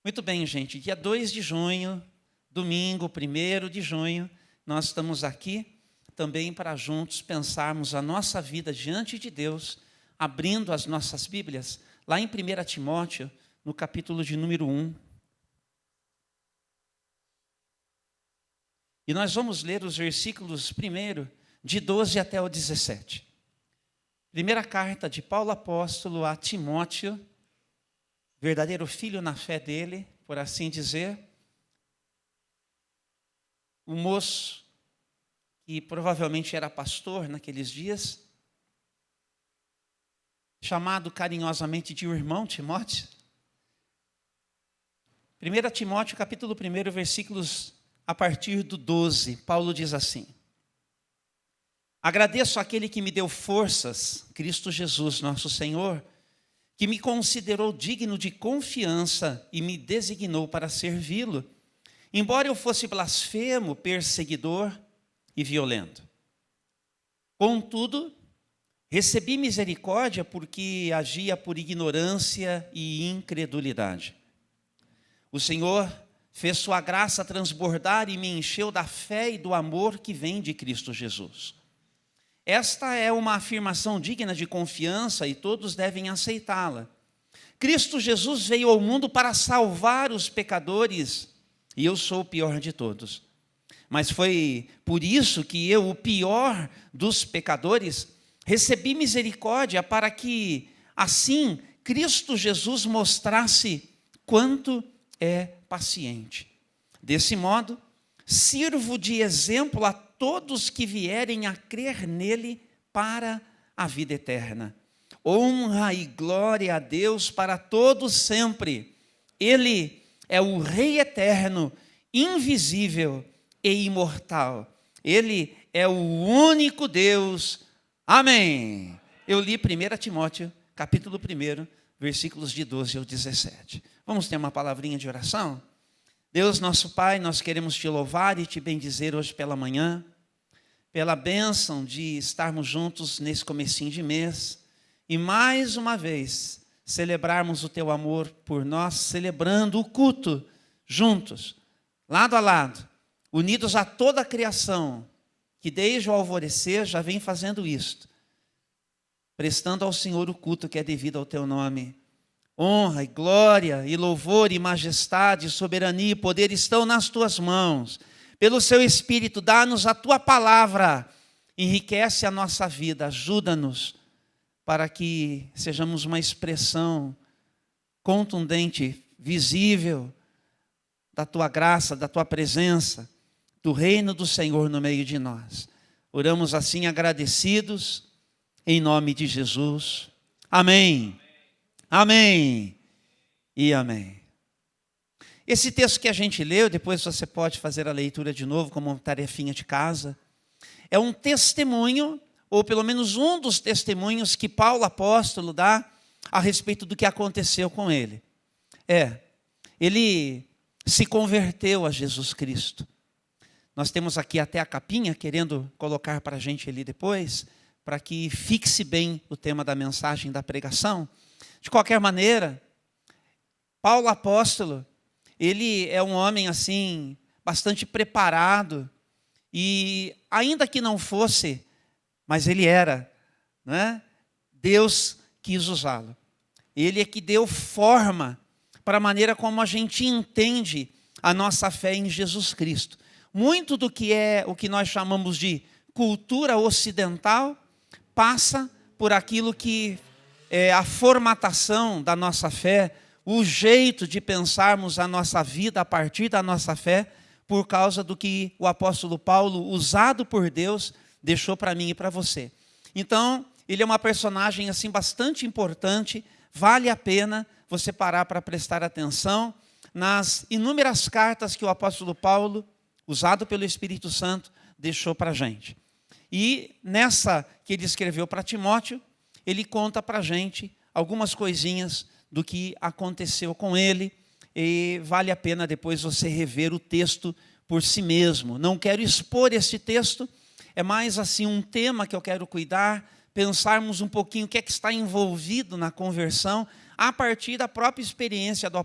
Muito bem, gente. Dia 2 de junho, domingo, 1º de junho, nós estamos aqui também para juntos pensarmos a nossa vida diante de Deus, abrindo as nossas Bíblias, lá em 1 Timóteo, no capítulo de número 1. E nós vamos ler os versículos primeiro, de 12 até o 17. Primeira carta de Paulo apóstolo a Timóteo, verdadeiro filho na fé dele, por assim dizer. O moço, que provavelmente era pastor naqueles dias, chamado carinhosamente de irmão Timóteo. 1 Timóteo, capítulo 1, versículos a partir do 12, Paulo diz assim: agradeço àquele que me deu forças, Cristo Jesus, nosso Senhor, que me considerou digno de confiança e me designou para servi-lo, embora eu fosse blasfemo, perseguidor e violento. Contudo, recebi misericórdia porque agia por ignorância e incredulidade. O Senhor fez sua graça transbordar e me encheu da fé e do amor que vem de Cristo Jesus. Esta é uma afirmação digna de confiança e todos devem aceitá-la. Cristo Jesus veio ao mundo para salvar os pecadores, e eu sou o pior de todos. Mas foi por isso que eu, o pior dos pecadores, recebi misericórdia para que, assim, Cristo Jesus mostrasse quanto é paciente. Desse modo, sirvo de exemplo a todos que vierem a crer nele para a vida eterna. Honra e glória a Deus para todos sempre. Ele é o Rei eterno, invisível e imortal. Ele é o único Deus. Amém. Eu li 1 Timóteo, capítulo 1, versículos de 12 ao 17. Vamos ter uma palavrinha de oração? Deus, nosso Pai, nós queremos te louvar e te bendizer hoje pela manhã, pela bênção de estarmos juntos nesse comecinho de mês e mais uma vez celebrarmos o teu amor por nós, celebrando o culto juntos, lado a lado, unidos a toda a criação, que desde o alvorecer já vem fazendo isto, prestando ao Senhor o culto que é devido ao teu nome. Honra e glória e louvor e majestade, soberania e poder estão nas tuas mãos. Pelo seu Espírito, dá-nos a tua palavra, enriquece a nossa vida, ajuda-nos para que sejamos uma expressão contundente, visível da tua graça, da tua presença, do reino do Senhor no meio de nós. Oramos assim agradecidos, em nome de Jesus. Amém. Amém e amém. Esse texto que a gente leu, depois você pode fazer a leitura de novo como uma tarefinha de casa, é um testemunho, ou pelo menos um dos testemunhos que Paulo apóstolo dá a respeito do que aconteceu com ele. Ele se converteu a Jesus Cristo. Nós temos aqui até a capinha, querendo colocar para a gente ali depois, para que fixe bem o tema da mensagem, da pregação. De qualquer maneira, Paulo apóstolo, ele é um homem assim, bastante preparado, e ainda que não fosse, mas ele era, né? Deus quis usá-lo. Ele é que deu forma para a maneira como a gente entende a nossa fé em Jesus Cristo. Muito do que é o que nós chamamos de cultura ocidental passa por aquilo que é a formatação da nossa fé, o jeito de pensarmos a nossa vida a partir da nossa fé, por causa do que o apóstolo Paulo, usado por Deus, deixou para mim e para você. Então, ele é uma personagem assim bastante importante, vale a pena você parar para prestar atenção nas inúmeras cartas que o apóstolo Paulo, usado pelo Espírito Santo, deixou para a gente. E nessa que ele escreveu para Timóteo, ele conta para a gente algumas coisinhas do que aconteceu com ele, e vale a pena depois você rever o texto por si mesmo. Não quero expor esse texto, é mais assim um tema que eu quero cuidar, pensarmos um pouquinho o que é que está envolvido na conversão, a partir da própria experiência do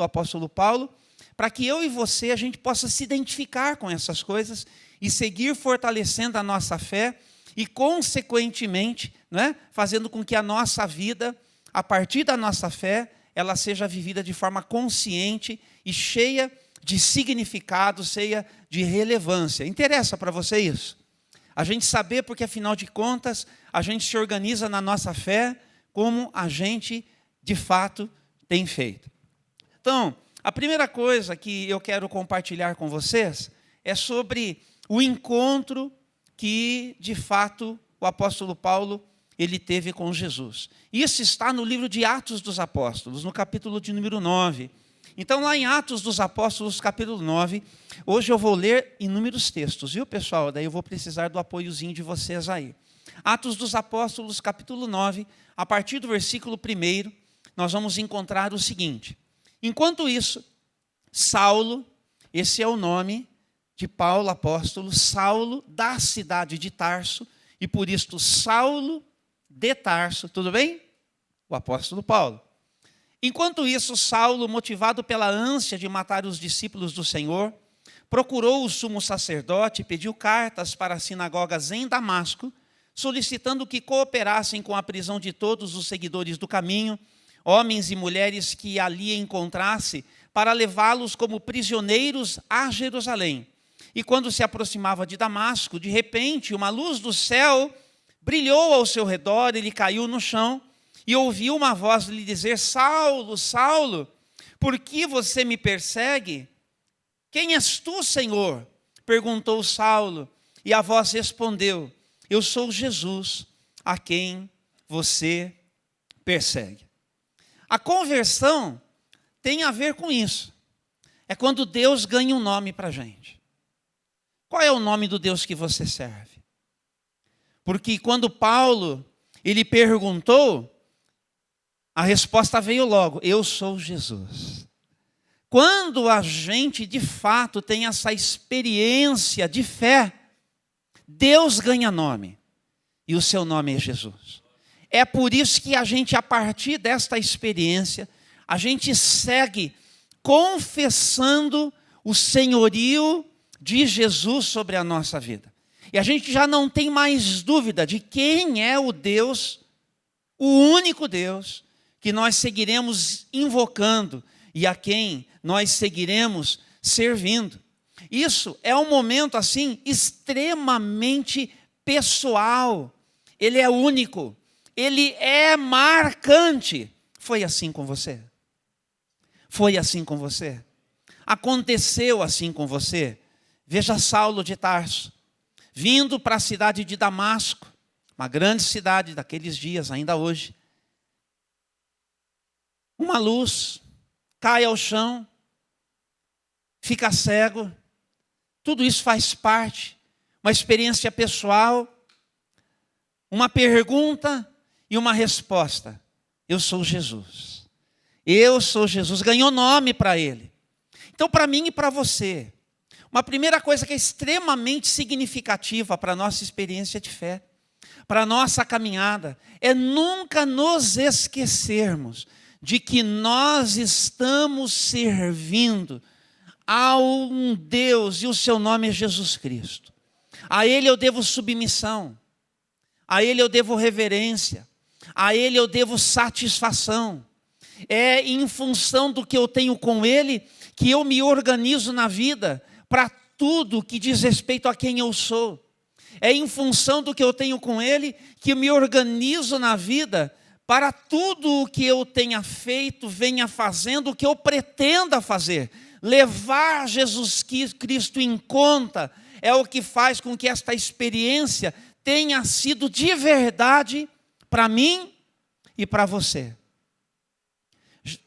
apóstolo Paulo, para que eu e você, a gente possa se identificar com essas coisas e seguir fortalecendo a nossa fé e, consequentemente, né, fazendo com que a nossa vida, a partir da nossa fé, ela seja vivida de forma consciente e cheia de significado, cheia de relevância. Interessa para você isso? A gente saber, porque afinal de contas, a gente se organiza na nossa fé como a gente, de fato, tem feito. Então, a primeira coisa que eu quero compartilhar com vocês é sobre o encontro que, de fato, o apóstolo Paulo ele teve com Jesus. Isso está no livro de Atos dos Apóstolos, no capítulo de número 9. Então, lá em Atos dos Apóstolos, capítulo 9, hoje eu vou ler inúmeros textos, viu, pessoal? Daí eu vou precisar do apoiozinho de vocês aí. Atos dos Apóstolos, capítulo 9, a partir do versículo 1, nós vamos encontrar o seguinte. Enquanto isso, Saulo, esse é o nome de Paulo, apóstolo, Saulo, da cidade de Tarso, e por isto Saulo de Tarso, tudo bem? O apóstolo Paulo. Enquanto isso, Saulo, motivado pela ânsia de matar os discípulos do Senhor, procurou o sumo sacerdote e pediu cartas para as sinagogas em Damasco, solicitando que cooperassem com a prisão de todos os seguidores do caminho, homens e mulheres que ali encontrasse, para levá-los como prisioneiros a Jerusalém. E quando se aproximava de Damasco, de repente, uma luz do céu brilhou ao seu redor, ele caiu no chão, e ouviu uma voz lhe dizer: Saulo, Saulo, por que você me persegue? Quem és tu, Senhor? Perguntou Saulo, e a voz respondeu: eu sou Jesus, a quem você persegue. A conversão tem a ver com isso. É quando Deus ganha um nome para a gente. Qual é o nome do Deus que você serve? Porque quando Paulo, ele perguntou, a resposta veio logo: eu sou Jesus. Quando a gente, de fato, tem essa experiência de fé, Deus ganha nome, e o seu nome é Jesus. É por isso que a gente, a partir desta experiência, a gente segue confessando o senhorio de Jesus sobre a nossa vida. E a gente já não tem mais dúvida de quem é o Deus, o único Deus, que nós seguiremos invocando e a quem nós seguiremos servindo. Isso é um momento assim extremamente pessoal. Ele é único, ele é marcante. Foi assim com você? Foi assim com você? Aconteceu assim com você? Veja Saulo de Tarso, vindo para a cidade de Damasco, uma grande cidade daqueles dias, ainda hoje. Uma luz cai ao chão, fica cego. Tudo isso faz parte, uma experiência pessoal, uma pergunta e uma resposta. Eu sou Jesus. Eu sou Jesus. Ganhou nome para ele. Então, para mim e para você, uma primeira coisa que é extremamente significativa para a nossa experiência de fé, para a nossa caminhada, é nunca nos esquecermos de que nós estamos servindo a um Deus, e o seu nome é Jesus Cristo. A Ele eu devo submissão, a Ele eu devo reverência, a Ele eu devo satisfação. É em função do que eu tenho com Ele que eu me organizo na vida para tudo que diz respeito a quem eu sou. É em função do que eu tenho com Ele que eu me organizo na vida para tudo o que eu tenha feito, venha fazendo, o que eu pretenda fazer. Levar Jesus Cristo em conta é o que faz com que esta experiência tenha sido de verdade para mim e para você.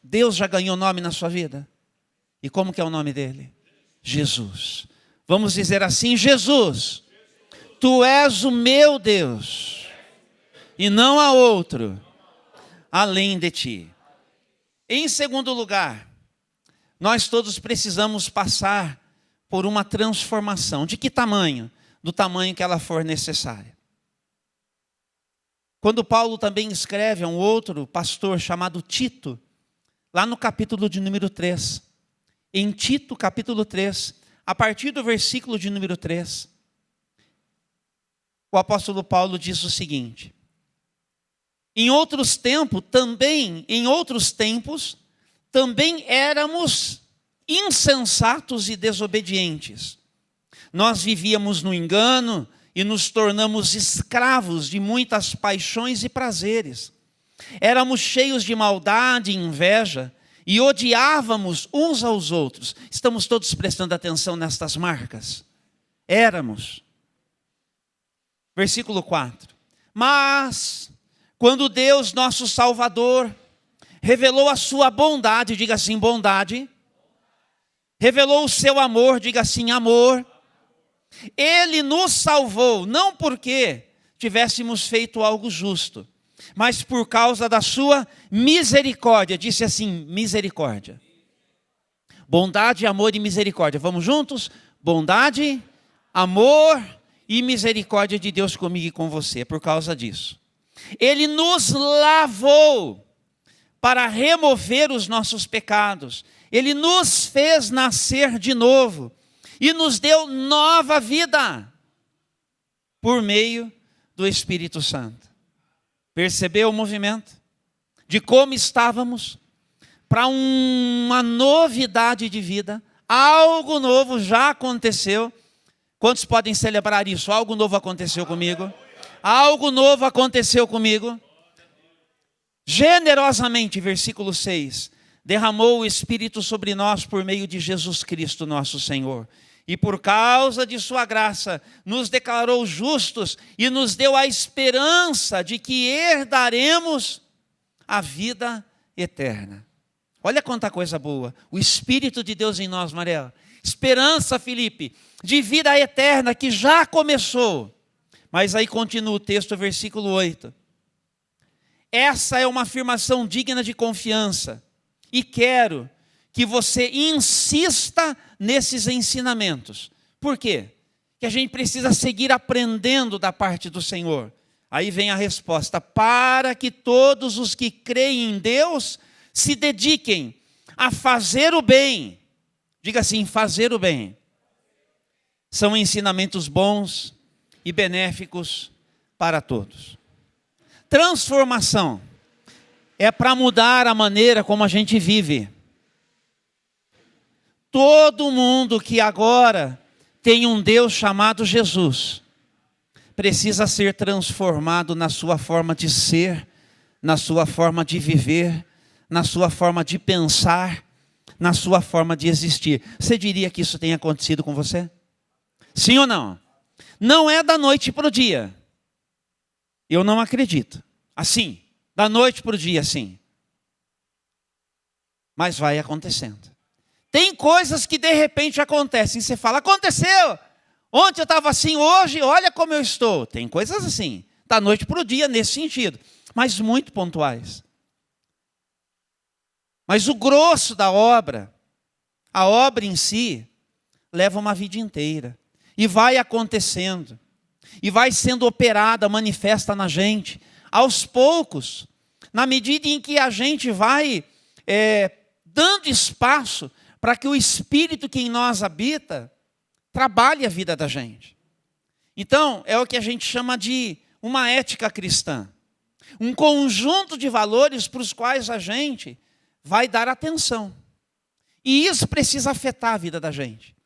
Deus já ganhou nome na sua vida? E como que é o nome dele? Jesus. Vamos dizer assim: Jesus, tu és o meu Deus, e não há outro além de ti. Em segundo lugar, nós todos precisamos passar por uma transformação. De que tamanho? Do tamanho que ela for necessária. Quando Paulo também escreve a um outro pastor chamado Tito, lá no capítulo de número 3. Em Tito, capítulo 3, a partir do versículo de número 3, o apóstolo Paulo diz o seguinte: em outros tempos, também éramos insensatos e desobedientes. Nós vivíamos no engano e nos tornamos escravos de muitas paixões e prazeres. Éramos cheios de maldade e inveja e odiávamos uns aos outros. Estamos todos prestando atenção nestas marcas? Éramos. Versículo 4. Mas, quando Deus, nosso Salvador, revelou a sua bondade, diga assim, bondade. Revelou o seu amor, diga assim, amor. Ele nos salvou, não porque tivéssemos feito algo justo, mas por causa da sua misericórdia. Disse assim, misericórdia. Bondade, amor e misericórdia. Vamos juntos? Bondade, amor e misericórdia de Deus comigo e com você. É por causa disso. Ele nos lavou para remover os nossos pecados. Ele nos fez nascer de novo e nos deu nova vida por meio do Espírito Santo. Percebeu o movimento? De como estávamos para uma novidade de vida. Algo novo já aconteceu. Quantos podem celebrar isso? Algo novo aconteceu comigo. Algo novo aconteceu comigo. Generosamente, versículo 6. Derramou o Espírito sobre nós por meio de Jesus Cristo, nosso Senhor. E por causa de sua graça, nos declarou justos e nos deu a esperança de que herdaremos a vida eterna. Olha quanta coisa boa. O Espírito de Deus em nós, Mariela. Esperança, Felipe, de vida eterna que já começou. Mas aí continua o texto, versículo 8. Essa é uma afirmação digna de confiança. E quero que você insista nesses ensinamentos. Por quê? Que a gente precisa seguir aprendendo da parte do Senhor. Aí vem a resposta: para que todos os que creem em Deus se dediquem a fazer o bem. Diga assim, fazer o bem. São ensinamentos bons e benéficos para todos. Transformação é para mudar a maneira como a gente vive. Todo mundo que agora tem um Deus chamado Jesus precisa ser transformado na sua forma de ser, na sua forma de viver, na sua forma de pensar, na sua forma de existir. Você diria que isso tem acontecido com você? Sim ou não? Não é da noite para o dia. Eu não acredito. Assim, da noite para o dia, assim. Mas vai acontecendo. Tem coisas que de repente acontecem. Você fala, aconteceu. Ontem eu estava assim, hoje olha como eu estou. Tem coisas assim, da noite para o dia nesse sentido. Mas muito pontuais. Mas o grosso da obra, a obra em si, leva uma vida inteira. E vai acontecendo. E vai sendo operada, manifesta na gente. Aos poucos, na medida em que a gente vai dando espaço para que o Espírito que em nós habita trabalhe a vida da gente. Então, é o que a gente chama de uma ética cristã. Um conjunto de valores para os quais a gente vai dar atenção. E isso precisa afetar a vida da gente.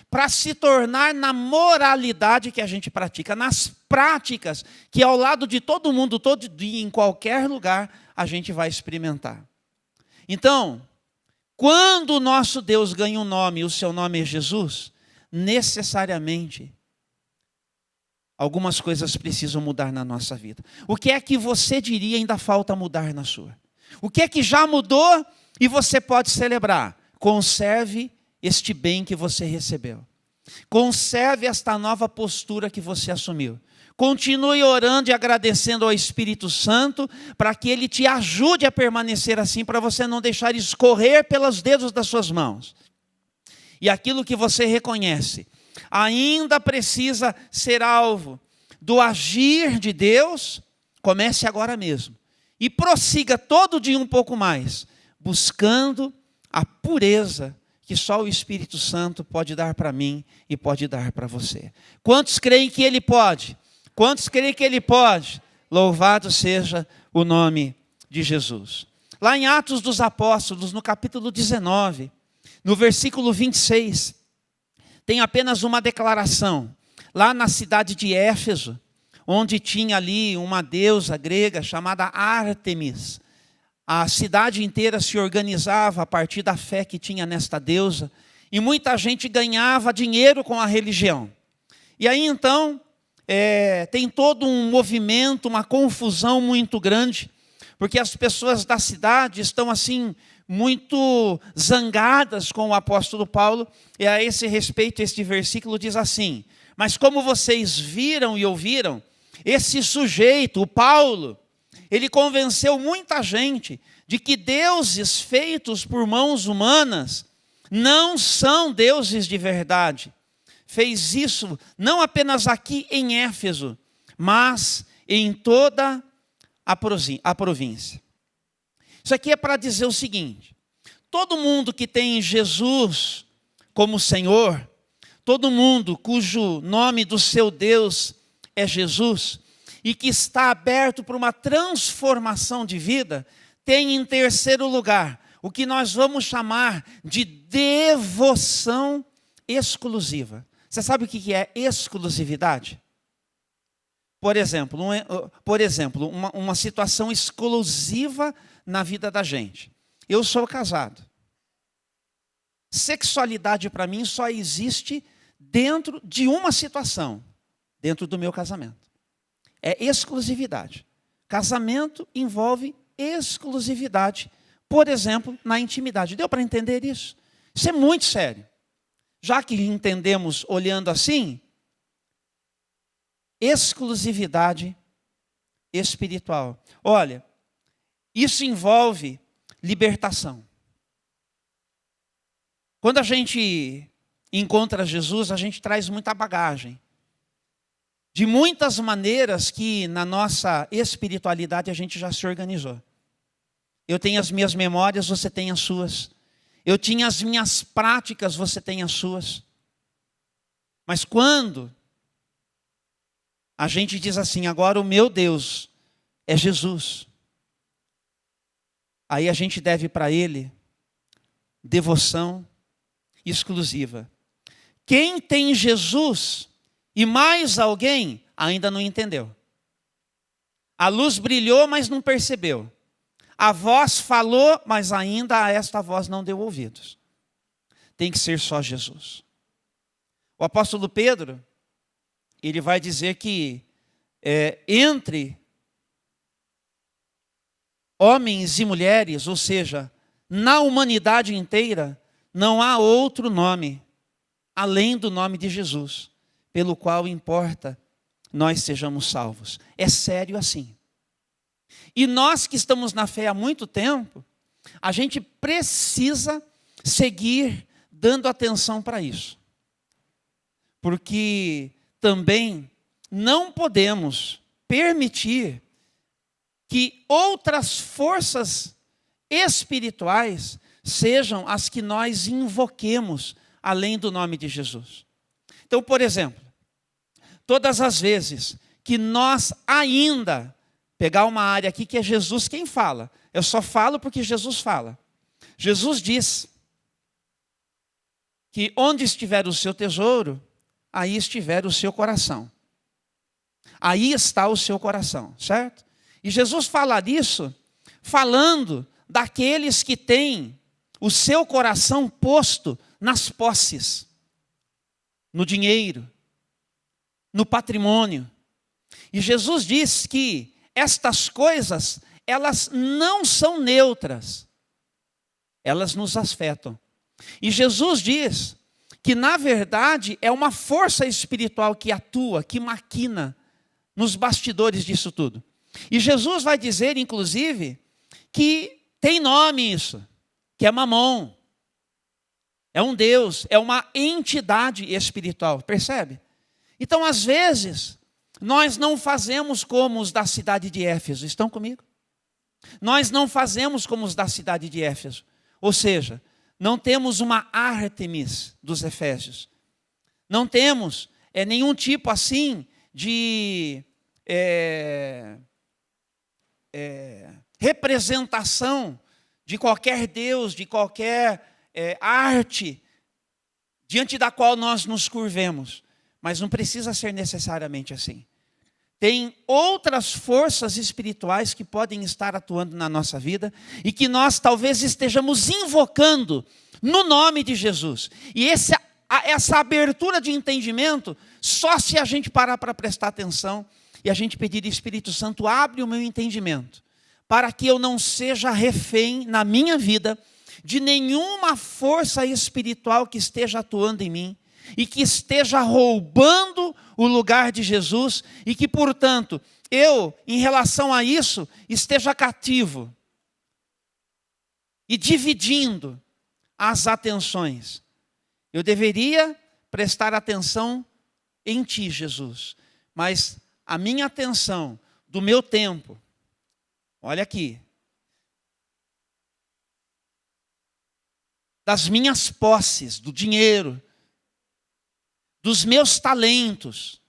Para se tornar na moralidade que a gente pratica, nas práticas que ao lado de todo mundo, todo dia, em qualquer lugar, a gente vai experimentar. Então, quando o nosso Deus ganha um nome e o seu nome é Jesus, necessariamente, algumas coisas precisam mudar na nossa vida. O que é que você diria ainda falta mudar na sua? O que é que já mudou e você pode celebrar? Conserve este bem que você recebeu. Conserve esta nova postura que você assumiu. Continue orando e agradecendo ao Espírito Santo para que Ele te ajude a permanecer assim, para você não deixar escorrer pelos dedos das suas mãos. E aquilo que você reconhece ainda precisa ser alvo do agir de Deus, comece agora mesmo. E prossiga todo dia um pouco mais, buscando a pureza que só o Espírito Santo pode dar para mim e pode dar para você. Quantos creem que Ele pode? Quantos creem que Ele pode? Louvado seja o nome de Jesus. Lá em Atos dos Apóstolos, no capítulo 19, no versículo 26, tem apenas uma declaração. Lá na cidade de Éfeso, onde tinha ali uma deusa grega chamada Ártemis. A cidade inteira se organizava a partir da fé que tinha nesta deusa. E muita gente ganhava dinheiro com a religião. E aí então, tem todo um movimento, uma confusão muito grande. Porque as pessoas da cidade estão assim, muito zangadas com o apóstolo Paulo. E a esse respeito, este versículo diz assim: mas como vocês viram e ouviram, esse sujeito, o Paulo, ele convenceu muita gente de que deuses feitos por mãos humanas não são deuses de verdade. Fez isso não apenas aqui em Éfeso, mas em toda a província. Isso aqui é para dizer o seguinte: todo mundo que tem Jesus como Senhor, todo mundo cujo nome do seu Deus é Jesus, e que está aberto para uma transformação de vida, tem em terceiro lugar o que nós vamos chamar de devoção exclusiva. Você sabe o que é exclusividade? Por exemplo, uma situação exclusiva na vida da gente. Eu sou casado. Sexualidade para mim só existe dentro de uma situação, dentro do meu casamento. É exclusividade. Casamento envolve exclusividade, por exemplo, na intimidade. Deu para entender isso? Isso é muito sério. Já que entendemos olhando assim, exclusividade espiritual. Olha, isso envolve libertação. Quando a gente encontra Jesus, a gente traz muita bagagem. De muitas maneiras que na nossa espiritualidade a gente já se organizou. Eu tenho as minhas memórias, você tem as suas. Eu tinha as minhas práticas, você tem as suas. Mas quando a gente diz assim, agora o meu Deus é Jesus, aí a gente deve para Ele devoção exclusiva. Quem tem Jesus e mais alguém ainda não entendeu. A luz brilhou, mas não percebeu. A voz falou, mas ainda a esta voz não deu ouvidos. Tem que ser só Jesus. O apóstolo Pedro, ele vai dizer que entre homens e mulheres, ou seja, na humanidade inteira, não há outro nome, além do nome de Jesus, pelo qual importa nós sejamos salvos. É sério assim. E nós que estamos na fé há muito tempo, a gente precisa seguir dando atenção para isso. Porque também não podemos permitir que outras forças espirituais sejam as que nós invoquemos além do nome de Jesus. Então, por exemplo, todas as vezes que nós ainda pegar uma área aqui que é Jesus quem fala, eu só falo porque Jesus fala. Jesus diz que onde estiver o seu tesouro, aí estiver o seu coração. Aí está o seu coração, certo? E Jesus fala disso falando daqueles que têm o seu coração posto nas posses, no dinheiro, no patrimônio. E Jesus diz que estas coisas, elas não são neutras, elas nos afetam. E Jesus diz que, na verdade, é uma força espiritual que atua, que maquina nos bastidores disso tudo. E Jesus vai dizer, inclusive, que tem nome isso, que é Mamon. É um Deus, é uma entidade espiritual, percebe? Então, às vezes, Nós não fazemos como os da cidade de Éfeso. Estão comigo? Nós não fazemos como os da cidade de Éfeso. Ou seja, não temos uma Ártemis dos Efésios. Não temos nenhum tipo assim de representação de qualquer Deus, de qualquer arte, diante da qual nós nos curvemos. Mas não precisa ser necessariamente assim. Tem outras forças espirituais que podem estar atuando na nossa vida e que nós talvez estejamos invocando no nome de Jesus. E essa abertura de entendimento, só se a gente parar para prestar atenção e a gente pedir, Espírito Santo, abre o meu entendimento, para que eu não seja refém na minha vida de nenhuma força espiritual que esteja atuando em mim e que esteja roubando o lugar de Jesus e que, portanto, eu, em relação a isso, esteja cativo e dividindo as atenções. Eu deveria prestar atenção em Ti, Jesus, mas a minha atenção, do meu tempo, olha aqui, das minhas posses, do dinheiro, dos meus talentos,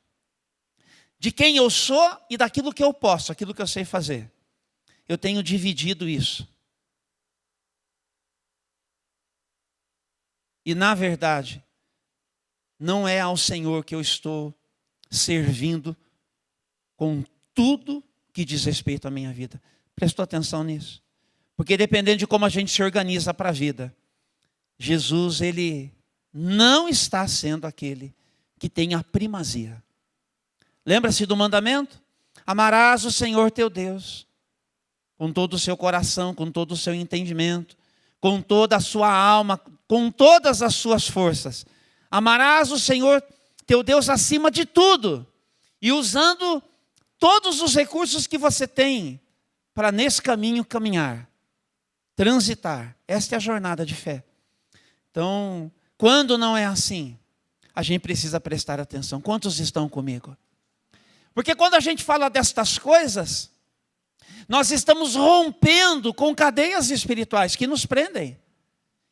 de quem eu sou e daquilo que eu posso, aquilo que eu sei fazer. Eu tenho dividido isso. E, na verdade, não é ao Senhor que eu estou servindo com tudo que diz respeito à minha vida. Prestou atenção nisso? Porque dependendo de como a gente se organiza para a vida, Jesus, Ele não está sendo aquele que tem a primazia. Lembra-se do mandamento? Amarás o Senhor teu Deus com todo o seu coração, com todo o seu entendimento, com toda a sua alma, com todas as suas forças. Amarás o Senhor teu Deus acima de tudo e usando todos os recursos que você tem para nesse caminho caminhar, transitar. Esta é a jornada de fé. Então, quando não é assim, a gente precisa prestar atenção. Quantos estão comigo? Porque quando a gente fala destas coisas, nós estamos rompendo com cadeias espirituais que nos prendem,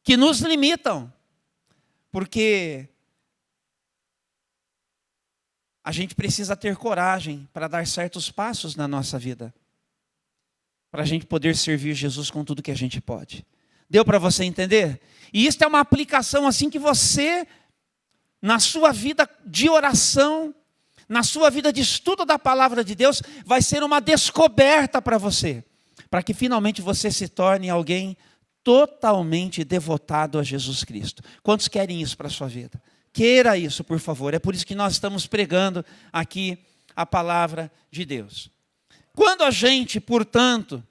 que nos limitam. Porque a gente precisa ter coragem para dar certos passos na nossa vida, para a gente poder servir Jesus com tudo que a gente pode. Deu para você entender? E isso é uma aplicação assim que você, na sua vida de oração, na sua vida de estudo da palavra de Deus, vai ser uma descoberta para você, para que finalmente você se torne alguém totalmente devotado a Jesus Cristo. Quantos querem isso para a sua vida? Queira isso, por favor. É por isso que nós estamos pregando aqui a palavra de Deus. Quando a gente, portanto,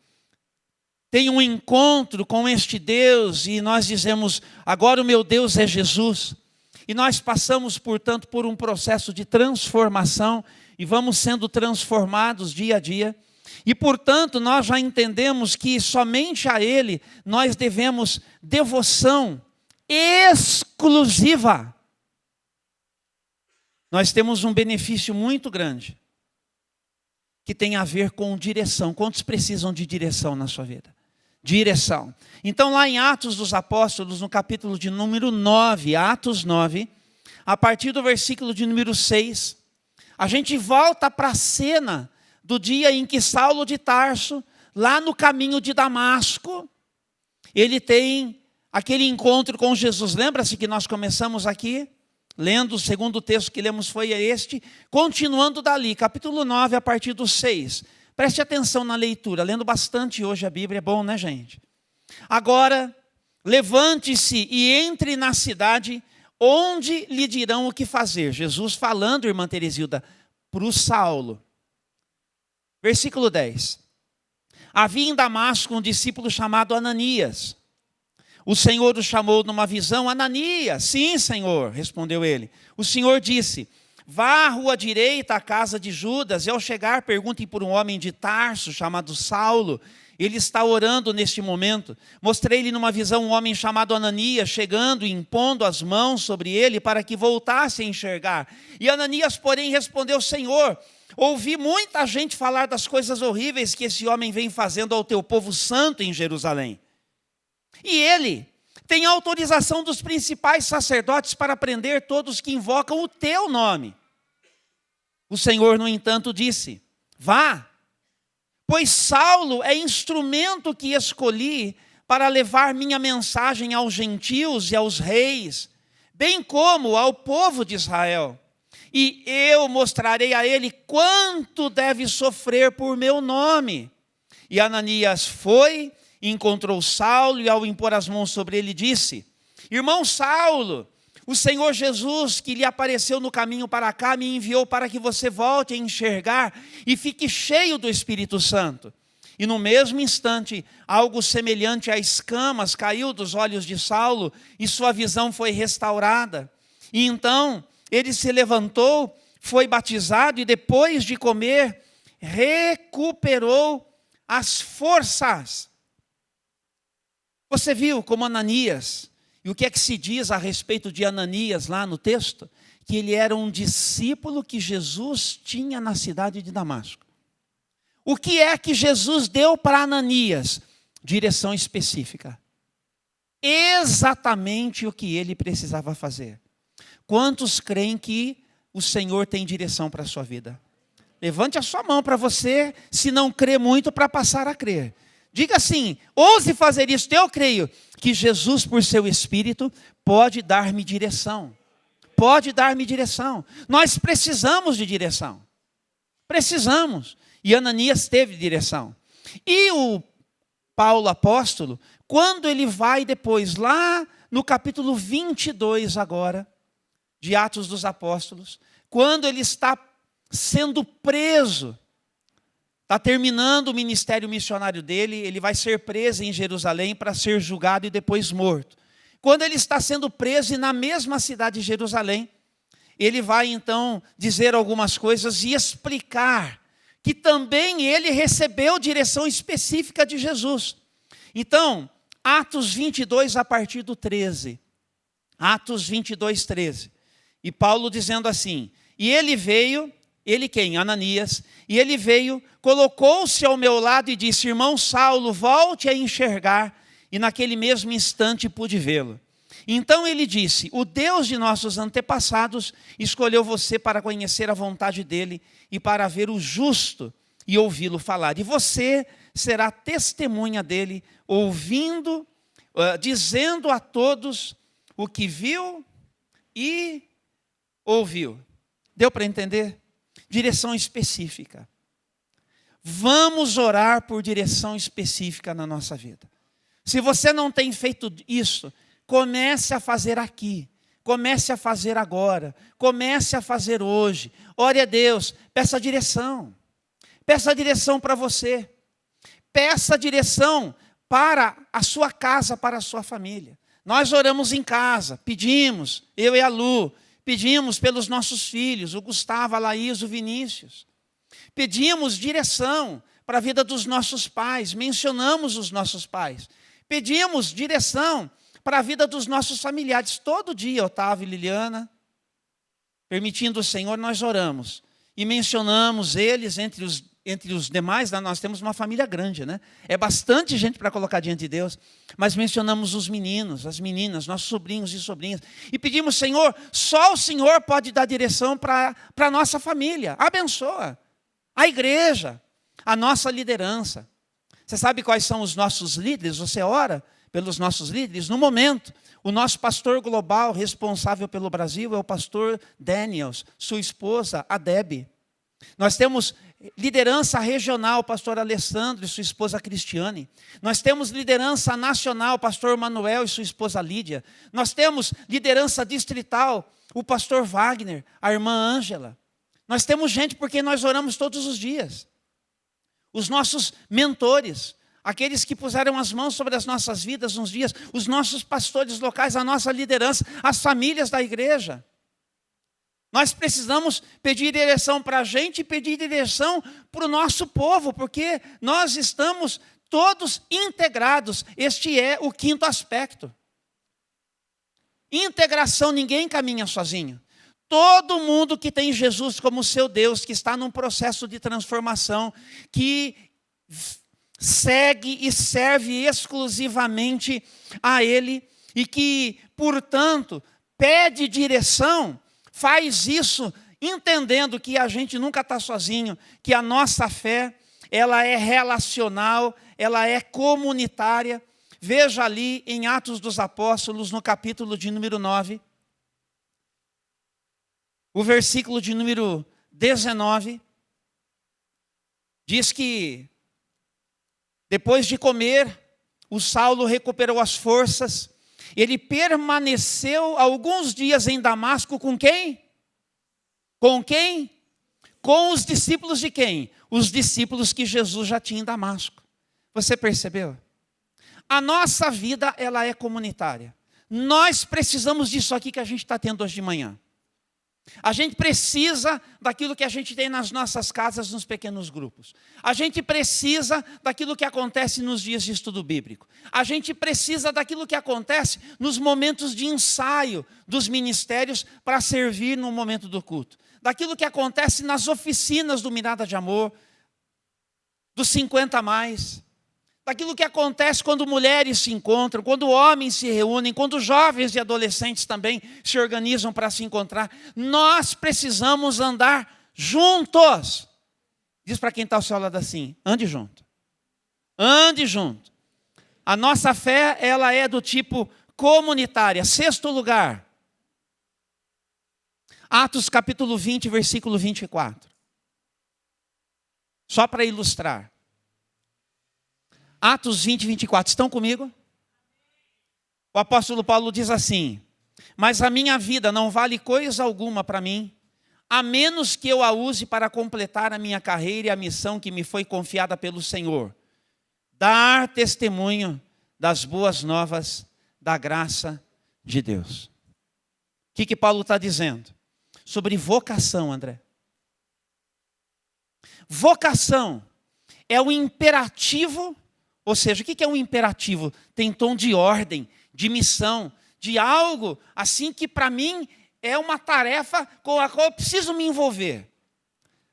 tem um encontro com este Deus e nós dizemos, agora o meu Deus é Jesus, e nós passamos, portanto, por um processo de transformação e vamos sendo transformados dia a dia. E, portanto, nós já entendemos que somente a Ele nós devemos devoção exclusiva. Nós temos um benefício muito grande, que tem a ver com direção. Quantos precisam de direção na sua vida? Direção. Então, lá em Atos dos Apóstolos, no capítulo de número 9, Atos 9, a partir do versículo de número 6, a gente volta para a cena do dia em que Saulo de Tarso, lá no caminho de Damasco, ele tem aquele encontro com Jesus. Lembra-se que nós começamos aqui, lendo o segundo texto que lemos foi este, continuando dali, capítulo 9, a partir do 6. Preste atenção na leitura, lendo bastante hoje a Bíblia, é bom, né, gente? Agora, levante-se e entre na cidade, onde lhe dirão o que fazer. Jesus falando, irmã Teresilda, para o Saulo. Versículo 10. Havia em Damasco um discípulo chamado Ananias. O Senhor o chamou numa visão, Ananias. Sim, Senhor, respondeu ele. O Senhor disse, vá à rua direita, à casa de Judas, e ao chegar perguntem por um homem de Tarso, chamado Saulo. Ele está orando neste momento. Mostrei-lhe numa visão um homem chamado Ananias, chegando e impondo as mãos sobre ele, para que voltasse a enxergar. E Ananias, porém, respondeu, Senhor, ouvi muita gente falar das coisas horríveis que esse homem vem fazendo ao teu povo santo em Jerusalém. E ele tem autorização dos principais sacerdotes para prender todos que invocam o teu nome. O Senhor, no entanto, disse: vá, pois Saulo é instrumento que escolhi para levar minha mensagem aos gentios e aos reis, bem como ao povo de Israel. E eu mostrarei a ele quanto deve sofrer por meu nome. E Ananias foi, encontrou Saulo e ao impor as mãos sobre ele disse: irmão Saulo, o Senhor Jesus que lhe apareceu no caminho para cá me enviou para que você volte a enxergar e fique cheio do Espírito Santo. E no mesmo instante, algo semelhante a escamas caiu dos olhos de Saulo e sua visão foi restaurada. E então ele se levantou, foi batizado e depois de comer, recuperou as forças. Você viu como Ananias, e o que é que se diz a respeito de Ananias lá no texto? Que ele era um discípulo que Jesus tinha na cidade de Damasco. O que é que Jesus deu para Ananias? Direção específica. Exatamente o que ele precisava fazer. Quantos creem que o Senhor tem direção para a sua vida? Levante a sua mão para você, se não crê muito, para passar a crer. Diga assim: ouse fazer isso. Eu creio que Jesus, por seu Espírito, pode dar-me direção. Pode dar-me direção. Nós precisamos de direção. Precisamos. E Ananias teve direção. E o Paulo apóstolo, quando ele vai depois, lá no capítulo 22 agora, de Atos dos Apóstolos, quando ele está sendo preso, está terminando o ministério missionário dele, ele vai ser preso em Jerusalém para ser julgado e depois morto. Quando ele está sendo preso e na mesma cidade de Jerusalém, ele vai então dizer algumas coisas e explicar que também ele recebeu direção específica de Jesus. Então, Atos 22 a partir do 13. Atos 22, 13. E Paulo dizendo assim: e ele veio, ele quem? Ananias. E ele veio, colocou-se ao meu lado e disse: irmão Saulo, volte a enxergar. E naquele mesmo instante pude vê-lo. Então ele disse: o Deus de nossos antepassados escolheu você para conhecer a vontade dele e para ver o justo e ouvi-lo falar. E você será testemunha dele, ouvindo, dizendo a todos o que viu e ouviu. Deu para entender? Direção específica. Vamos orar por direção específica na nossa vida. Se você não tem feito isso, comece a fazer aqui, comece a fazer agora, comece a fazer hoje. Ore a Deus, peça direção para você, peça direção para a sua casa, para a sua família. Nós oramos em casa, pedimos, eu e a Lu, pedimos pelos nossos filhos, o Gustavo, a Laís, o Vinícius. Pedimos direção para a vida dos nossos pais, mencionamos os nossos pais. Pedimos direção para a vida dos nossos familiares. Todo dia, Otávio e Liliana, permitindo o Senhor, nós oramos. E mencionamos eles entre os demais. Nós temos uma família grande, né? É bastante gente para colocar diante de Deus. Mas mencionamos os meninos, as meninas, nossos sobrinhos e sobrinhas. E pedimos: Senhor, só o Senhor pode dar direção para a nossa família. Abençoa a igreja, a nossa liderança. Você sabe quais são os nossos líderes? Você ora pelos nossos líderes? No momento, o nosso pastor global responsável pelo Brasil é o pastor Daniels, sua esposa, a Debbie. Nós temos liderança regional, o pastor Alessandro e sua esposa Cristiane. Nós temos liderança nacional, o pastor Manuel e sua esposa Lídia. Nós temos liderança distrital, o pastor Wagner, a irmã Ângela. Nós temos gente porque nós oramos todos os dias. Os nossos mentores, aqueles que puseram as mãos sobre as nossas vidas uns dias, os nossos pastores locais, a nossa liderança, as famílias da igreja. Nós precisamos pedir direção para a gente e pedir direção para o nosso povo, porque nós estamos todos integrados. Este é o quinto aspecto. Integração, ninguém caminha sozinho. Todo mundo que tem Jesus como seu Deus, que está num processo de transformação, que segue e serve exclusivamente a Ele, e que, portanto, pede direção, faz isso entendendo que a gente nunca está sozinho, que a nossa fé, ela é relacional, ela é comunitária. Veja ali em Atos dos Apóstolos, no capítulo de número 9, o versículo de número 19, diz que depois de comer, o Saulo recuperou as forças, ele permaneceu alguns dias em Damasco com quem? Com quem? Com os discípulos de quem? Os discípulos que Jesus já tinha em Damasco. Você percebeu? A nossa vida, ela é comunitária. Nós precisamos disso aqui que a gente está tendo hoje de manhã. A gente precisa daquilo que a gente tem nas nossas casas, nos pequenos grupos. A gente precisa daquilo que acontece nos dias de estudo bíblico. A gente precisa daquilo que acontece nos momentos de ensaio dos ministérios para servir no momento do culto. Daquilo que acontece nas oficinas do Mirada de Amor, dos 50 a mais. Daquilo que acontece quando mulheres se encontram, quando homens se reúnem, quando jovens e adolescentes também se organizam para se encontrar. Nós precisamos andar juntos. Diz para quem está ao seu lado assim, ande junto. Ande junto. A nossa fé, ela é do tipo comunitária. 6º lugar. Atos capítulo 20, versículo 24. Só para ilustrar. Atos 20, 24. Estão comigo? O apóstolo Paulo diz assim: mas a minha vida não vale coisa alguma para mim, a menos que eu a use para completar a minha carreira e a missão que me foi confiada pelo Senhor. Dar testemunho das boas novas da graça de Deus. O que Paulo está dizendo? Sobre vocação, André. Vocação é o imperativo. Ou seja, o que é um imperativo? Tem tom de ordem, de missão, de algo assim que para mim é uma tarefa com a qual eu preciso me envolver.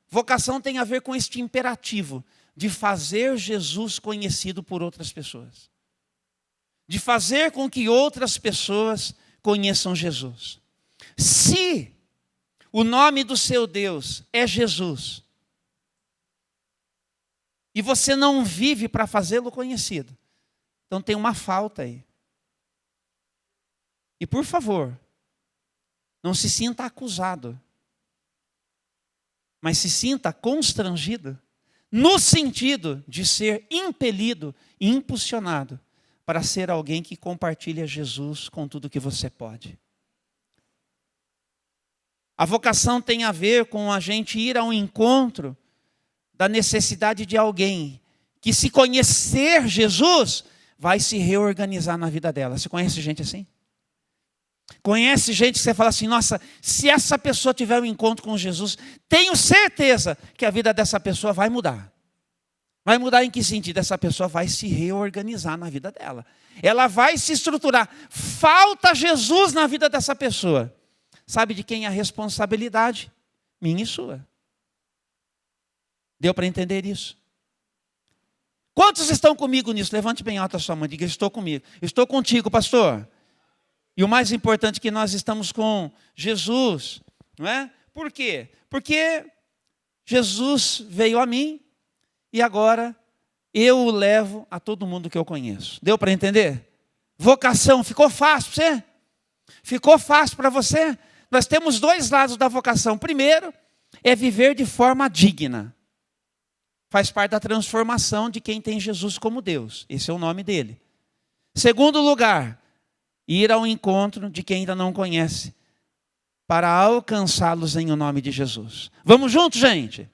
Vocação tem a ver com este imperativo de fazer Jesus conhecido por outras pessoas. De fazer com que outras pessoas conheçam Jesus. Se o nome do seu Deus é Jesus, e você não vive para fazê-lo conhecido, então tem uma falta aí. E por favor, não se sinta acusado, mas se sinta constrangido, no sentido de ser impelido e impulsionado para ser alguém que compartilha Jesus com tudo que você pode. A vocação tem a ver com a gente ir ao encontro da necessidade de alguém que, se conhecer Jesus, vai se reorganizar na vida dela. Você conhece gente assim? Conhece gente que você fala assim, nossa, se essa pessoa tiver um encontro com Jesus, tenho certeza que a vida dessa pessoa vai mudar. Vai mudar em que sentido? Essa pessoa vai se reorganizar na vida dela. Ela vai se estruturar. Falta Jesus na vida dessa pessoa. Sabe de quem é a responsabilidade? Minha e sua. Deu para entender isso? Quantos estão comigo nisso? Levante bem alto a sua mão e diga, estou comigo. Estou contigo, pastor. E o mais importante é que nós estamos com Jesus. Não é? Por quê? Porque Jesus veio a mim e agora eu o levo a todo mundo que eu conheço. Deu para entender? Vocação, ficou fácil para você? Ficou fácil para você? Nós temos dois lados da vocação. Primeiro, é viver de forma digna. Faz parte da transformação de quem tem Jesus como Deus. Esse é o nome dele. Segundo lugar, ir ao encontro de quem ainda não conhece, para alcançá-los em o nome de Jesus. Vamos juntos, gente?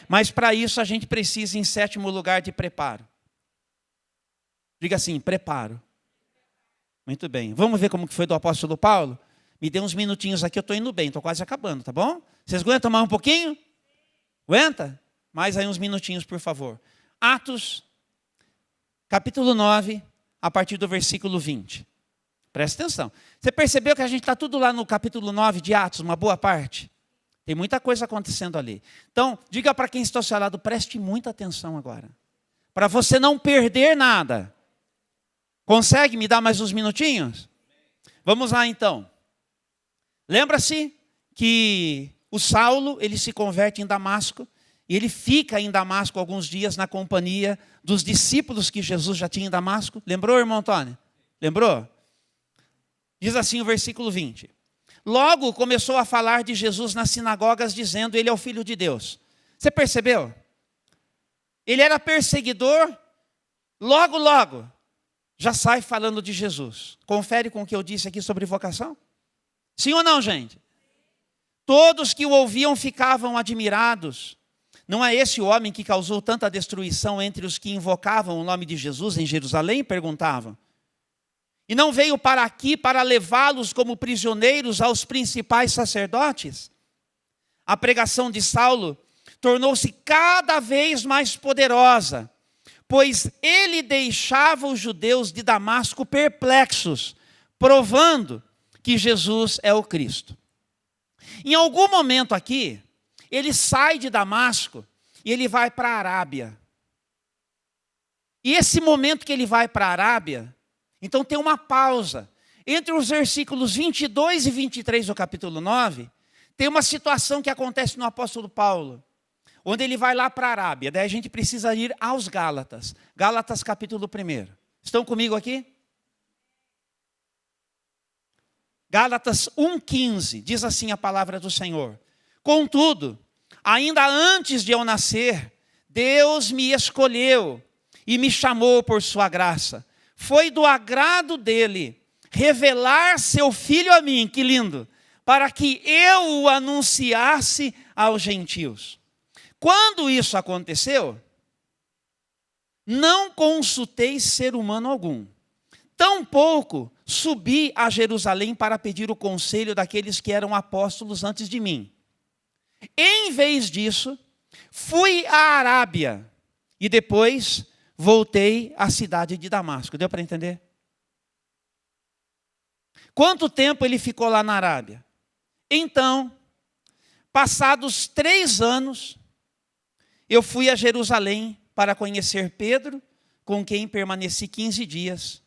Mas para isso a gente precisa, em 7º lugar, de preparo. Diga assim, preparo. Muito bem. Vamos ver como que foi do apóstolo Paulo? Me dê uns minutinhos aqui, eu estou indo bem, estou quase acabando, tá bom? Vocês aguentam mais um pouquinho? Aguenta? Mais aí uns minutinhos, por favor. Atos, capítulo 9, a partir do versículo 20. Presta atenção. Você percebeu que a gente está tudo lá no capítulo 9 de Atos, uma boa parte? Tem muita coisa acontecendo ali. Então, diga para quem está ao seu lado, preste muita atenção agora. Para você não perder nada. Consegue me dar mais uns minutinhos? Vamos lá então. Lembra-se que o Saulo, ele se converte em Damasco, e ele fica em Damasco alguns dias na companhia dos discípulos que Jesus já tinha em Damasco. Lembrou, irmão Antônio? Lembrou? Diz assim o versículo 20. Logo começou a falar de Jesus nas sinagogas, dizendo, ele é o Filho de Deus. Você percebeu? Ele era perseguidor, logo, já sai falando de Jesus. Confere com o que eu disse aqui sobre vocação? Sim ou não, gente? Todos que o ouviam ficavam admirados. Não é esse o homem que causou tanta destruição entre os que invocavam o nome de Jesus em Jerusalém? Perguntavam. E não veio para aqui para levá-los como prisioneiros aos principais sacerdotes? A pregação de Saulo tornou-se cada vez mais poderosa, pois ele deixava os judeus de Damasco perplexos, provando que Jesus é o Cristo. Em algum momento aqui, ele sai de Damasco e ele vai para a Arábia. E esse momento que ele vai para a Arábia, então tem uma pausa. Entre os versículos 22 e 23 do capítulo 9, tem uma situação que acontece no apóstolo Paulo, onde ele vai lá para a Arábia. Daí a gente precisa ir aos Gálatas. Gálatas capítulo 1. Estão comigo aqui? Gálatas 1,15, diz assim a palavra do Senhor. Contudo, ainda antes de eu nascer, Deus me escolheu e me chamou por sua graça. Foi do agrado dele revelar seu filho a mim, que lindo, para que eu o anunciasse aos gentios. Quando isso aconteceu, não consultei ser humano algum. Tampouco subi a Jerusalém para pedir o conselho daqueles que eram apóstolos antes de mim. Em vez disso, fui à Arábia e depois voltei à cidade de Damasco. Deu para entender? Quanto tempo ele ficou lá na Arábia? Então, passados 3 anos, eu fui a Jerusalém para conhecer Pedro, com quem permaneci 15 dias.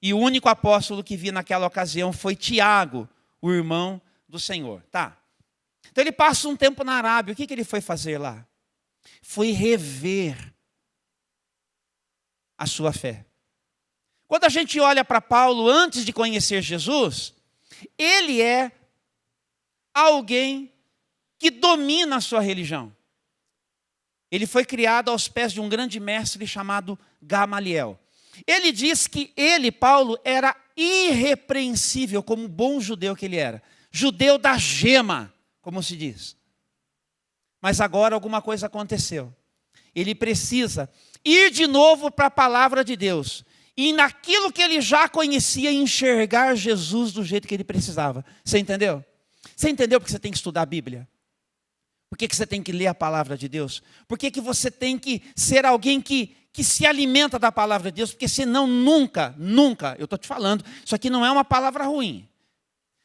E o único apóstolo que vi naquela ocasião foi Tiago, o irmão do Senhor. Tá. Então ele passa um tempo na Arábia. O que ele foi fazer lá? Foi rever a sua fé. Quando a gente olha para Paulo antes de conhecer Jesus, ele é alguém que domina a sua religião. Ele foi criado aos pés de um grande mestre chamado Gamaliel. Ele diz que ele, Paulo, era irrepreensível, como bom judeu que ele era. Judeu da gema, como se diz. Mas agora alguma coisa aconteceu. Ele precisa ir de novo para a palavra de Deus. E naquilo que ele já conhecia, enxergar Jesus do jeito que ele precisava. Você entendeu? Você entendeu porque você tem que estudar a Bíblia? Por que você tem que ler a palavra de Deus? Por que você tem que ser alguém que se alimenta da palavra de Deus? Porque senão nunca, eu estou te falando, isso aqui não é uma palavra ruim.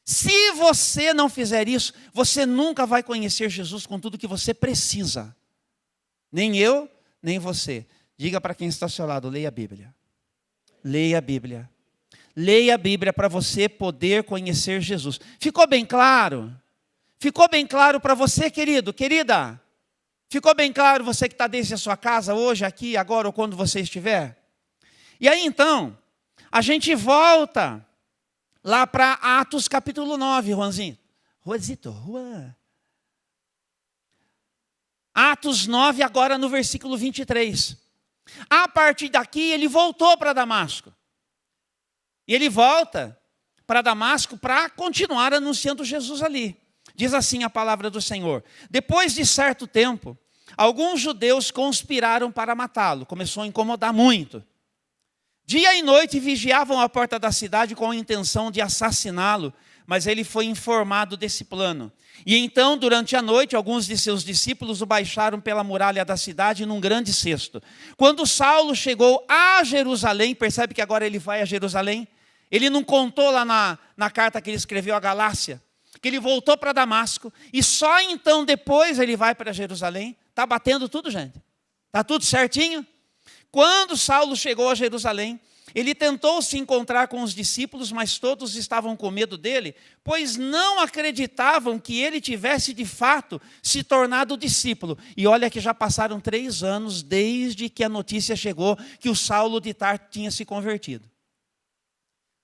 Se você não fizer isso, você nunca vai conhecer Jesus com tudo que você precisa. Nem eu, nem você. Diga para quem está ao seu lado, leia a Bíblia. Leia a Bíblia. Leia a Bíblia para você poder conhecer Jesus. Ficou bem claro? Ficou bem claro para você, querido, querida? Ficou bem claro você que está desde a sua casa, hoje, aqui, agora ou quando você estiver? E aí então, a gente volta lá para Atos capítulo 9, Juanzinho. Juan. Atos 9, agora no versículo 23. A partir daqui, ele voltou para Damasco. E ele volta para Damasco para continuar anunciando Jesus ali. Diz assim a palavra do Senhor. Depois de certo tempo, alguns judeus conspiraram para matá-lo. Começou a incomodar muito. Dia e noite vigiavam a porta da cidade com a intenção de assassiná-lo, mas ele foi informado desse plano. E então, durante a noite, alguns de seus discípulos o baixaram pela muralha da cidade num grande cesto. Quando Saulo chegou a Jerusalém, percebe que agora ele vai a Jerusalém? Ele não contou lá na carta que ele escreveu à Galácia, que ele voltou para Damasco, e só então depois ele vai para Jerusalém. Está batendo tudo, gente? Está tudo certinho? Quando Saulo chegou a Jerusalém, ele tentou se encontrar com os discípulos, mas todos estavam com medo dele, pois não acreditavam que ele tivesse de fato se tornado discípulo. E olha que já passaram 3 anos desde que a notícia chegou que o Saulo de Tarso tinha se convertido.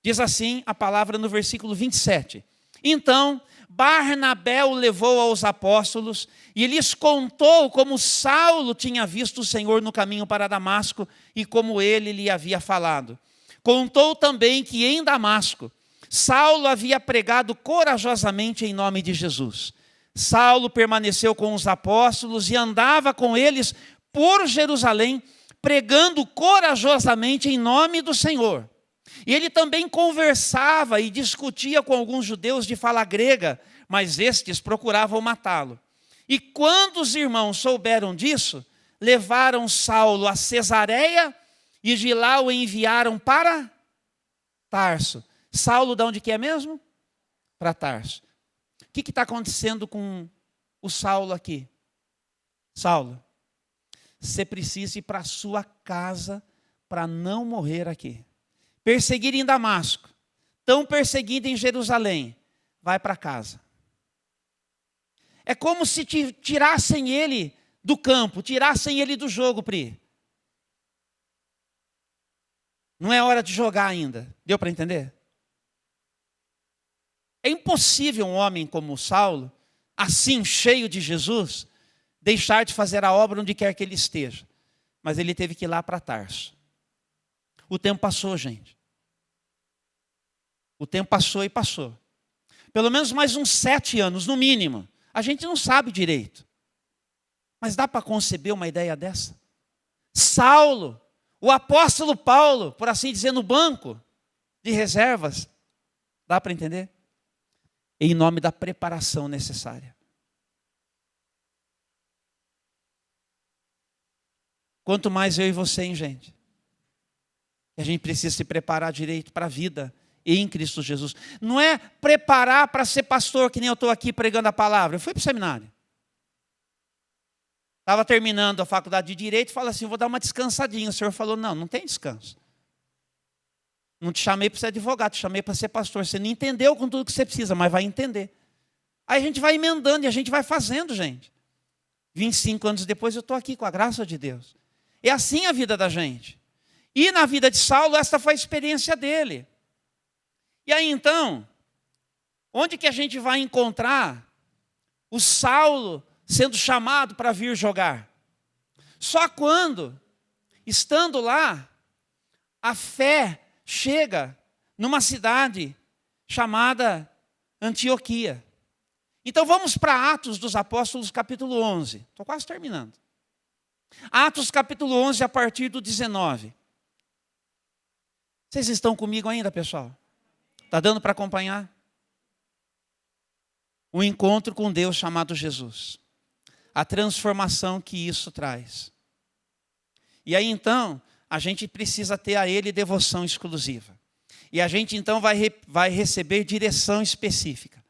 Diz assim a palavra no versículo 27. Então, Barnabé o levou aos apóstolos e lhes contou como Saulo tinha visto o Senhor no caminho para Damasco e como ele lhe havia falado. Contou também que em Damasco, Saulo havia pregado corajosamente em nome de Jesus. Saulo permaneceu com os apóstolos e andava com eles por Jerusalém, pregando corajosamente em nome do Senhor. E ele também conversava e discutia com alguns judeus de fala grega, mas estes procuravam matá-lo. E quando os irmãos souberam disso, levaram Saulo a Cesareia e de lá o enviaram para Tarso. Saulo, de onde que é mesmo? Para Tarso. O que está acontecendo com o Saulo aqui? Saulo, você precisa ir para a sua casa para não morrer aqui. Perseguir em Damasco, tão perseguido em Jerusalém, vai para casa. É como se tirassem ele do campo, tirassem ele do jogo, Pri. Não é hora de jogar ainda. Deu para entender? É impossível um homem como Saulo, assim cheio de Jesus, deixar de fazer a obra onde quer que ele esteja. Mas ele teve que ir lá para Tarso. O tempo passou, gente. O tempo passou e passou. Pelo menos mais uns 7 anos, no mínimo. A gente não sabe direito. Mas dá para conceber uma ideia dessa? Saulo, o apóstolo Paulo, por assim dizer, no banco de reservas. Dá para entender? Em nome da preparação necessária. Quanto mais eu e você, hein, gente? A gente precisa se preparar direito para a vida em Cristo Jesus. Não é preparar para ser pastor, que nem eu estou aqui pregando a palavra. Eu fui para o seminário. Estava terminando a faculdade de Direito e falei assim, vou dar uma descansadinha. O senhor falou, não tem descanso. Não te chamei para ser advogado, te chamei para ser pastor. Você não entendeu com tudo que você precisa, mas vai entender. Aí a gente vai emendando e a gente vai fazendo, gente. 25 anos depois eu estou aqui com a graça de Deus. É assim a vida da gente. E na vida de Saulo, esta foi a experiência dele. E aí então, onde que a gente vai encontrar o Saulo sendo chamado para vir jogar? Só quando, estando lá, a fé chega numa cidade chamada Antioquia. Então vamos para Atos dos Apóstolos, capítulo 11. Estou quase terminando. Atos, capítulo 11, a partir do 19. Vocês estão comigo ainda, pessoal? Está dando para acompanhar? Um encontro com Deus chamado Jesus. A transformação que isso traz. E aí então, a gente precisa ter a Ele devoção exclusiva. E a gente então vai receber direção específica.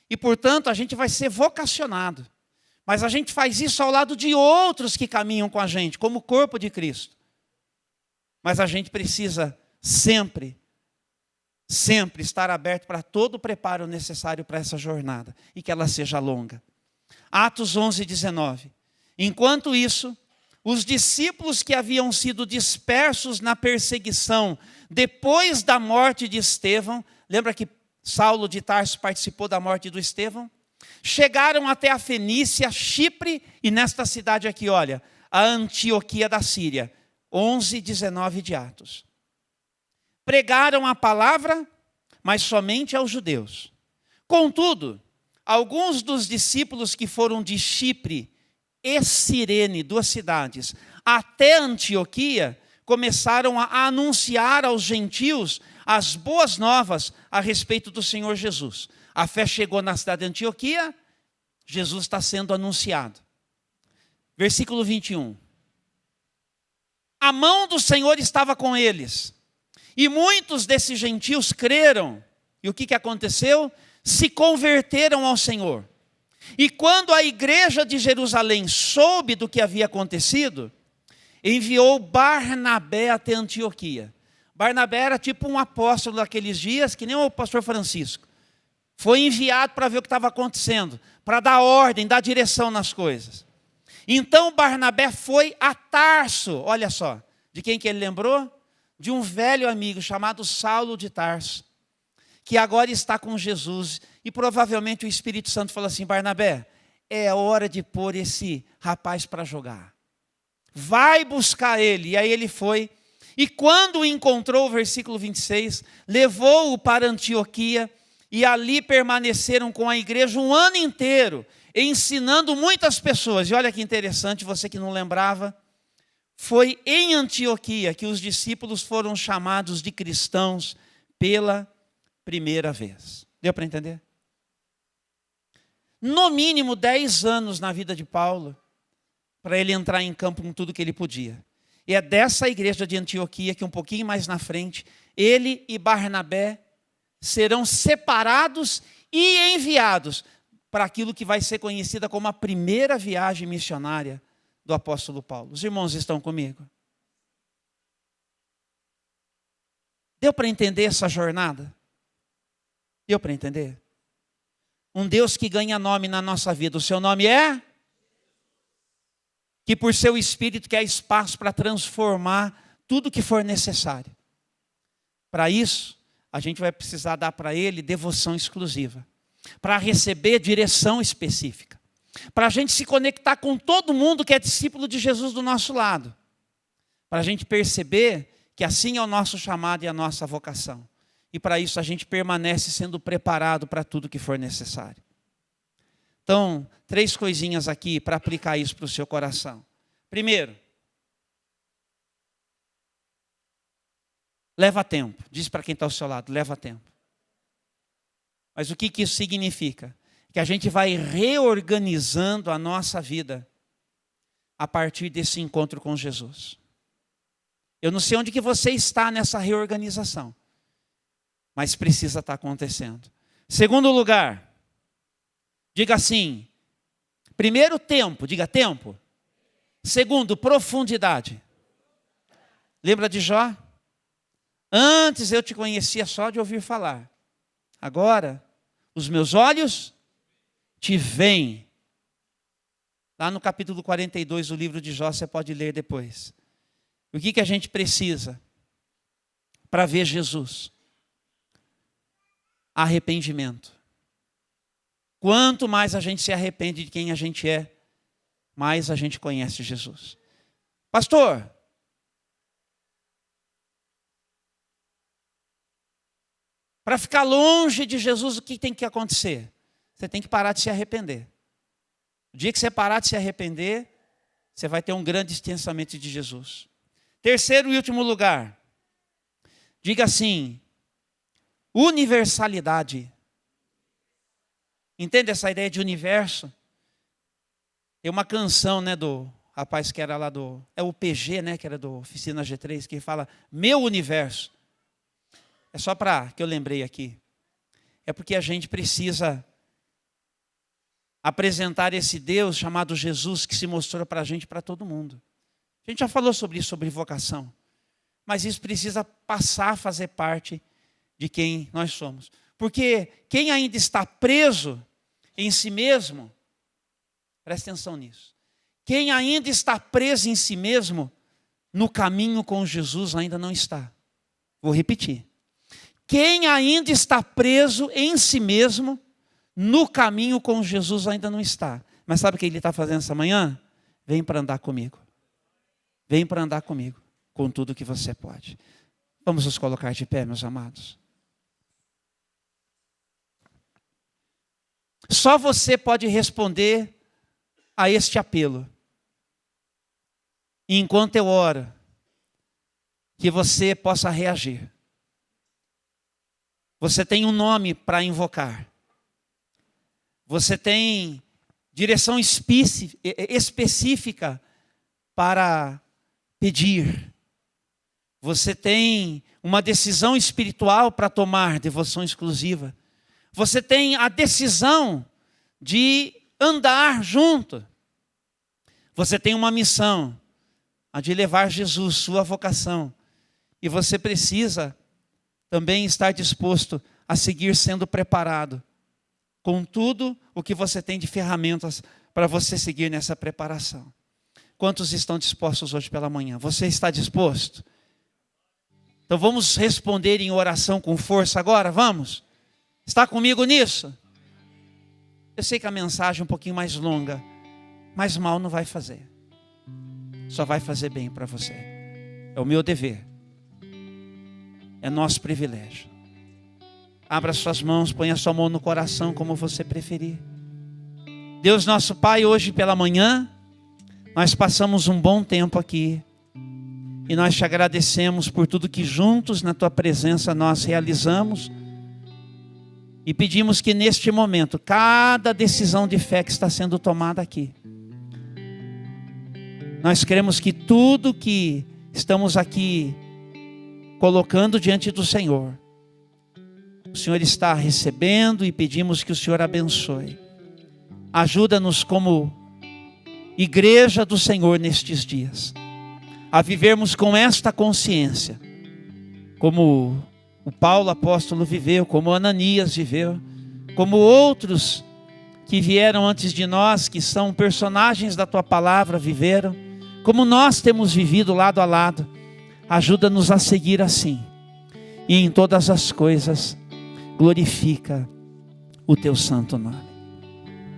E portanto, a gente vai ser vocacionado. Mas a gente faz isso ao lado de outros que caminham com a gente, como o corpo de Cristo. Mas a gente precisa sempre estar aberto para todo o preparo necessário para essa jornada. E que ela seja longa. Atos 11, 19. Enquanto isso, os discípulos que haviam sido dispersos na perseguição depois da morte de Estevão, lembra que Saulo de Tarso participou da morte do Estevão? Chegaram até a Fenícia, Chipre e nesta cidade aqui, olha, a Antioquia da Síria. 11, 19 de Atos. Pregaram a palavra, mas somente aos judeus. Contudo, alguns dos discípulos que foram de Chipre e Cirene, 2 cidades, até Antioquia, começaram a anunciar aos gentios as boas novas a respeito do Senhor Jesus. A fé chegou na cidade de Antioquia, Jesus está sendo anunciado. Versículo 21. A mão do Senhor estava com eles, E muitos desses gentios creram. E o que aconteceu? Se converteram ao Senhor. E quando a igreja de Jerusalém soube do que havia acontecido, enviou Barnabé até Antioquia. Barnabé era tipo um apóstolo daqueles dias, que nem o pastor Francisco. Foi enviado para ver o que estava acontecendo, para dar ordem, dar direção nas coisas. Então Barnabé foi a Tarso, olha só, de quem que ele lembrou? De um velho amigo chamado Saulo de Tarso, que agora está com Jesus. E provavelmente o Espírito Santo falou assim: Barnabé, é hora de pôr esse rapaz para jogar. Vai buscar ele. E aí ele foi. E quando o encontrou, o versículo 26, levou-o para Antioquia, e ali permaneceram com a igreja um ano inteiro, ensinando muitas pessoas. E olha que interessante, você que não lembrava, foi em Antioquia que os discípulos foram chamados de cristãos pela primeira vez. Deu para entender? No mínimo 10 anos na vida de Paulo, para ele entrar em campo com tudo que ele podia. E é dessa igreja de Antioquia que um pouquinho mais na frente, ele e Barnabé serão separados e enviados para aquilo que vai ser conhecida como a primeira viagem missionária do apóstolo Paulo. Os irmãos estão comigo? Deu para entender essa jornada? Deu para entender? Um Deus que ganha nome na nossa vida. O seu nome é? Que por seu Espírito quer espaço para transformar tudo que for necessário. Para isso, a gente vai precisar dar para Ele devoção exclusiva. Para receber direção específica. Para a gente se conectar com todo mundo que é discípulo de Jesus do nosso lado. Para a gente perceber que assim é o nosso chamado e a nossa vocação. E para isso a gente permanece sendo preparado para tudo que for necessário. Então, 3 coisinhas aqui para aplicar isso para o seu coração. Primeiro, leva tempo. Diz para quem está ao seu lado, leva tempo. Mas o que isso significa? Que a gente vai reorganizando a nossa vida a partir desse encontro com Jesus. Eu não sei onde que você está nessa reorganização, mas precisa estar acontecendo. Segundo lugar, diga assim, primeiro tempo, diga tempo. Segundo, profundidade. Lembra de Jó? Antes eu te conhecia só de ouvir falar. Agora, os meus olhos te veem. Lá no capítulo 42 do livro de Jó, você pode ler depois. O que a gente precisa para ver Jesus? Arrependimento. Quanto mais a gente se arrepende de quem a gente é, mais a gente conhece Jesus. Pastor, para ficar longe de Jesus, o que tem que acontecer? Você tem que parar de se arrepender. O dia que você parar de se arrepender, você vai ter um grande distanciamento de Jesus. Terceiro e último lugar, diga assim, universalidade. Entende essa ideia de universo? Tem uma canção, né, do rapaz que era lá do... É o PG, né, que era do Oficina G3, que fala, meu universo. É só para que eu lembrei aqui. É porque a gente precisa apresentar esse Deus chamado Jesus, que se mostrou para a gente, para todo mundo. A gente já falou sobre isso, sobre vocação. Mas isso precisa passar a fazer parte de quem nós somos. Porque quem ainda está preso em si mesmo, presta atenção nisso. Quem ainda está preso em si mesmo, no caminho com Jesus ainda não está. Vou repetir. Quem ainda está preso em si mesmo, no caminho com Jesus ainda não está. Mas sabe o que ele está fazendo essa manhã? Vem para andar comigo. Vem para andar comigo, com tudo que você pode. Vamos nos colocar de pé, meus amados. Só você pode responder a este apelo. E enquanto eu oro, que você possa reagir. Você tem um nome para invocar. Você tem direção específica para pedir. Você tem uma decisão espiritual para tomar devoção exclusiva. Você tem a decisão de andar junto. Você tem uma missão, a de levar Jesus, sua vocação. E você precisa também estar disposto a seguir sendo preparado com tudo o que você tem de ferramentas para você seguir nessa preparação. Quantos estão dispostos hoje pela manhã? Você está disposto? Então vamos responder em oração com força agora, vamos? Está comigo nisso? Eu sei que a mensagem é um pouquinho mais longa, mas mal não vai fazer. Só vai fazer bem para você. É o meu dever. É nosso privilégio. Abra suas mãos, ponha sua mão no coração como você preferir. Deus nosso Pai, hoje pela manhã, nós passamos um bom tempo aqui. E nós te agradecemos por tudo que juntos na tua presença nós realizamos. E pedimos que neste momento, cada decisão de fé que está sendo tomada aqui, nós queremos que tudo que estamos aqui colocando diante do Senhor, o Senhor está recebendo e pedimos que o Senhor abençoe. Ajuda-nos como igreja do Senhor nestes dias, a vivermos com esta consciência, como o Paulo apóstolo viveu, como Ananias viveu, como outros que vieram antes de nós, que são personagens da tua palavra, viveram, como nós temos vivido lado a lado. Ajuda-nos a seguir assim, e em todas as coisas glorifica o teu santo nome.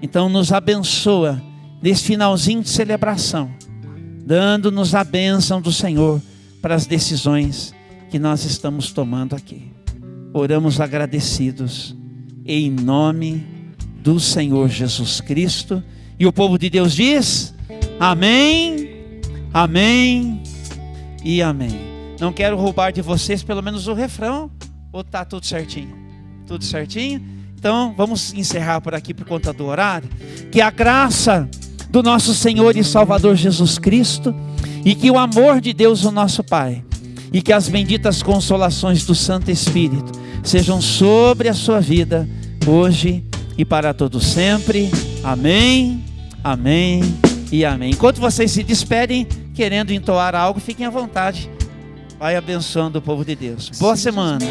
Então nos abençoa nesse finalzinho de celebração, dando-nos a bênção do Senhor para as decisões que nós estamos tomando aqui. Oramos agradecidos em nome do Senhor Jesus Cristo. E o povo de Deus diz: amém, amém e amém. Não quero roubar de vocês pelo menos o refrão. Ou está tudo certinho? Tudo certinho? Então vamos encerrar por aqui por conta do horário. Que a graça do nosso Senhor e Salvador Jesus Cristo, e que o amor de Deus o nosso Pai, e que as benditas consolações do Santo Espírito sejam sobre a sua vida, hoje e para todo sempre. Amém, amém e amém. Enquanto vocês se despedem, querendo entoar algo, fiquem à vontade. Vai abençoando o povo de Deus. Boa semana.